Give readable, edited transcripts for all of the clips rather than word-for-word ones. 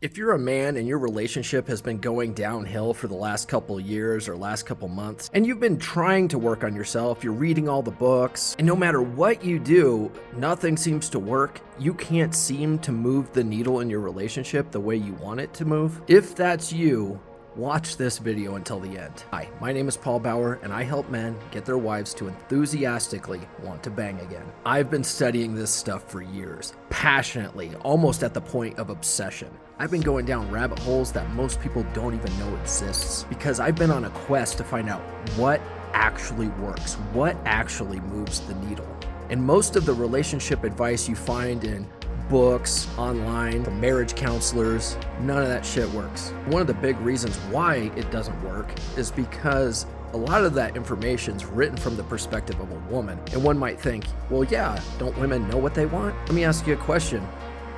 If you're a man and your relationship has been going downhill for the last couple years or last couple months, and you've been trying to work on yourself, you're reading all the books, and no matter what you do, nothing seems to work, you can't seem to move the needle in your relationship the way you want it to move. If that's you, watch this video until the end. Hi, my name is Paul Bauer, and I help men get their wives to enthusiastically want to bang again. I've been studying this stuff for years, passionately, almost at the point of obsession. I've been going down rabbit holes that most people don't even know exists because I've been on a quest to find out what actually works, what actually moves the needle. And most of the relationship advice you find in books, online, from marriage counselors, none of that shit works. One of the big reasons why it doesn't work is because a lot of that information's written from the perspective of a woman. And one might think, well, yeah, don't women know what they want? Let me ask you a question.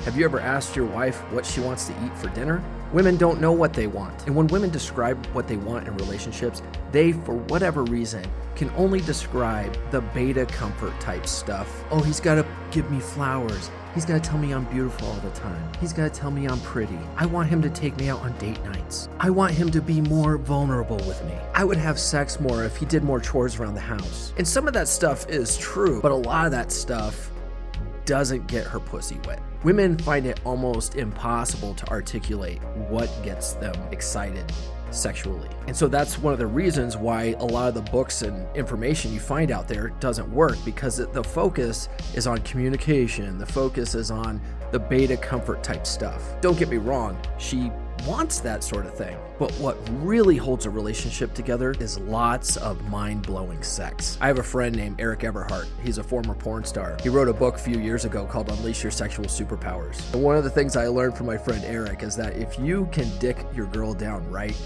Have you ever asked your wife what she wants to eat for dinner? Women don't know what they want. And when women describe what they want in relationships, they, for whatever reason, can only describe the beta comfort type stuff. Oh, he's gotta give me flowers. He's gotta tell me I'm beautiful all the time. He's gotta tell me I'm pretty. I want him to take me out on date nights. I want him to be more vulnerable with me. I would have sex more if he did more chores around the house. And some of that stuff is true, but a lot of that stuff doesn't get her pussy wet. Women find it almost impossible to articulate what gets them excited sexually. And so that's one of the reasons why a lot of the books and information you find out there doesn't work, because the focus is on communication. The focus is on the beta comfort type stuff. Don't get me wrong, she wants that sort of thing. But what really holds a relationship together is lots of mind-blowing sex. I have a friend named Eric Everhart. He's a former porn star. He wrote a book a few years ago called Unleash Your Sexual Superpowers. And one of the things I learned from my friend Eric is that if you can dick your girl down right,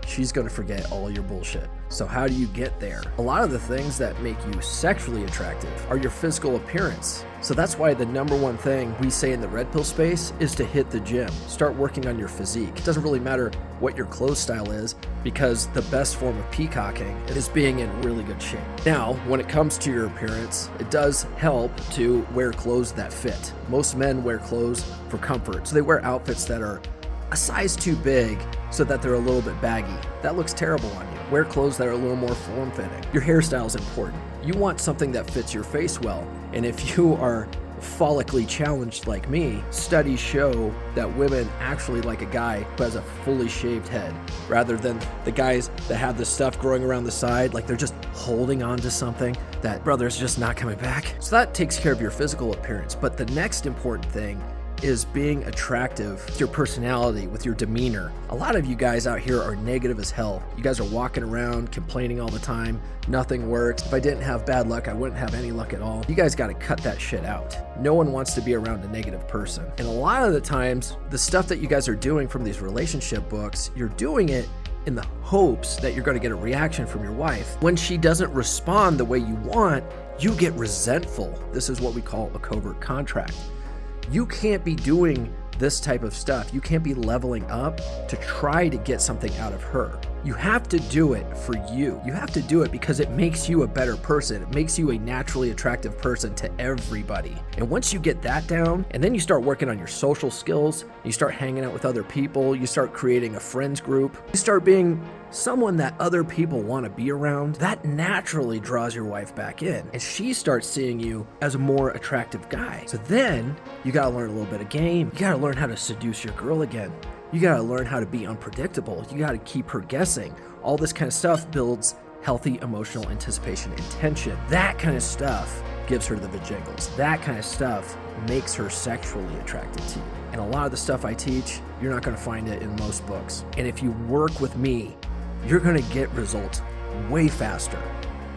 she's gonna forget all your bullshit. So how do you get there? A lot of the things that make you sexually attractive are your physical appearance. So that's why the number one thing we say in the red pill space is to hit the gym. Start working on your physique. It doesn't really matter what your clothes style is, because the best form of peacocking is being in really good shape. Now, when it comes to your appearance, it does help to wear clothes that fit. Most men wear clothes for comfort, so they wear outfits that are a size too big so that they're a little bit baggy. That looks terrible on you. Wear clothes that are a little more form-fitting. Your hairstyle is important. You want something that fits your face well. And if you are follically challenged like me, studies show that women actually like a guy who has a fully shaved head, rather than the guys that have the stuff growing around the side, like they're just holding on to something that, brother's just not coming back. So that takes care of your physical appearance. But the next important thing is being attractive with your personality, with your demeanor. A lot of you guys out here are negative as hell. You guys are walking around complaining all the time. Nothing works. If I didn't have bad luck, I wouldn't have any luck at all. You guys got to cut that shit out. No one wants to be around a negative person. And a lot of the times, the stuff that you guys are doing from these relationship books, you're doing it in the hopes that you're going to get a reaction from your wife. When she doesn't respond the way you want, you get resentful. This is what we call a covert contract. You can't be doing this type of stuff. You can't be leveling up to try to get something out of her. You have to do it for you. You have to do it because it makes you a better person. It makes you a naturally attractive person to everybody. And once you get that down, and then you start working on your social skills, you start hanging out with other people, you start creating a friends group, you start being someone that other people want to be around, that naturally draws your wife back in. And she starts seeing you as a more attractive guy. So then you got to learn a little bit of game. You got to learn how to seduce your girl again. You gotta learn how to be unpredictable. You gotta keep her guessing. All this kind of stuff builds healthy emotional anticipation and tension. That kind of stuff gives her the vajingles. That kind of stuff makes her sexually attracted to you. And a lot of the stuff I teach, you're not gonna find it in most books. And if you work with me, you're gonna get results way faster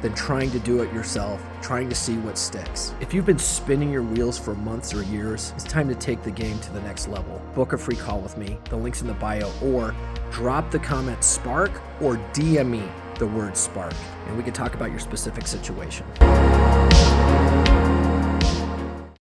than trying to do it yourself, trying to see what sticks. If you've been spinning your wheels for months or years, it's time to take the game to the next level. Book a free call with me. The link's in the bio, or drop the comment SPARK or DM me the word SPARK, and we can talk about your specific situation.